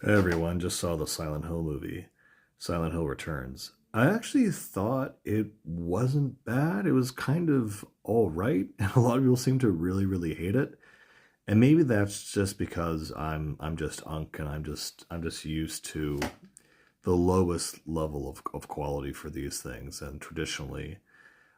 Hey everyone, just saw the Silent Hill movie, Silent Hill Returns. I actually thought it wasn't bad. It was kind of all right, and a lot of people seem to really, really hate it. And maybe that's just because I'm just Unk and I'm just used to the lowest level of quality for these things and traditionally.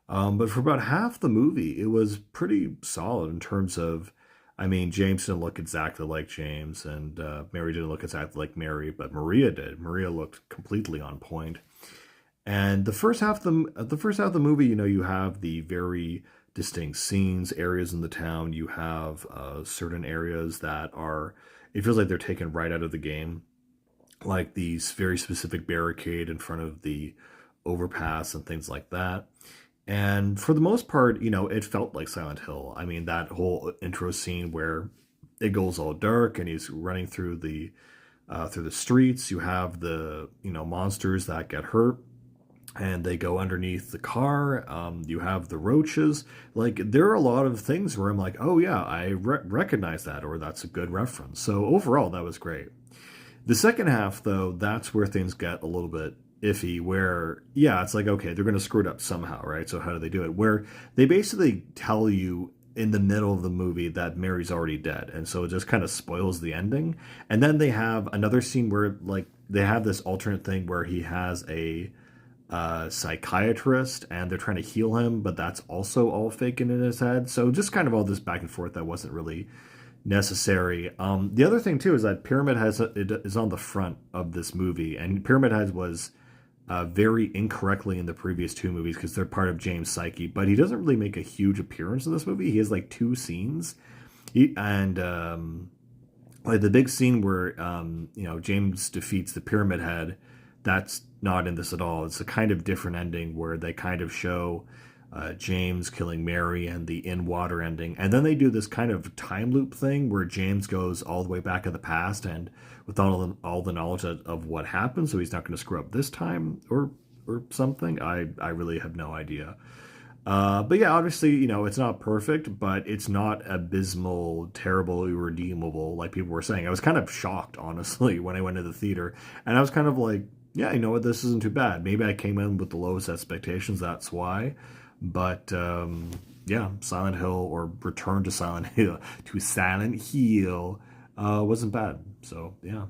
But for about half the movie, it was pretty solid in terms of, I mean, James didn't look exactly like James, and Mary didn't look exactly like Mary, but Maria did. Maria looked completely on point. And the first half of the movie, you have the very distinct scenes, areas in the town. You have certain areas that are, it feels like they're taken right out of the game, like these very specific barricade in front of the overpass and things like that. And for the most part, it felt like Silent Hill. I mean, that whole intro scene where it goes all dark and he's running through the streets. You have the monsters that get hurt and they go underneath the car. You have the roaches. Like there are a lot of things where I'm like, oh yeah, I recognize that, or that's a good reference. So overall, that was great. The second half, though, that's where things get a little bit iffy. Where, yeah, it's like, okay, they're going to screw it up somehow, right? So, how do they do it? Where they basically tell you in the middle of the movie that Mary's already dead. And so it just kind of spoils the ending. And then they have another scene where, like, they have this alternate thing where he has a psychiatrist and they're trying to heal him, but that's also all fake in his head. So, just kind of all this back and forth that wasn't really necessary. The other thing too is that Pyramid Head it is on the front of this movie, and Pyramid Head was very incorrectly in the previous two movies because they're part of James' psyche, but he doesn't really make a huge appearance in this movie. He has like two scenes, and like the big scene where James defeats the Pyramid Head. That's not in this at all. It's a kind of different ending where they kind of show James killing Mary and the in water ending. And then they do this kind of time loop thing where James goes all the way back in the past and with all the knowledge of what happened, so he's not going to screw up this time or something. I really have no idea. But yeah, obviously, it's not perfect, but it's not abysmal, terrible, irredeemable like people were saying. I was kind of shocked, honestly, when I went to the theater, and I was kind of like, yeah, you know what, this isn't too bad. Maybe I came in with the lowest expectations, that's why. But yeah, Silent Hill or Return to Silent Hill wasn't bad. So yeah.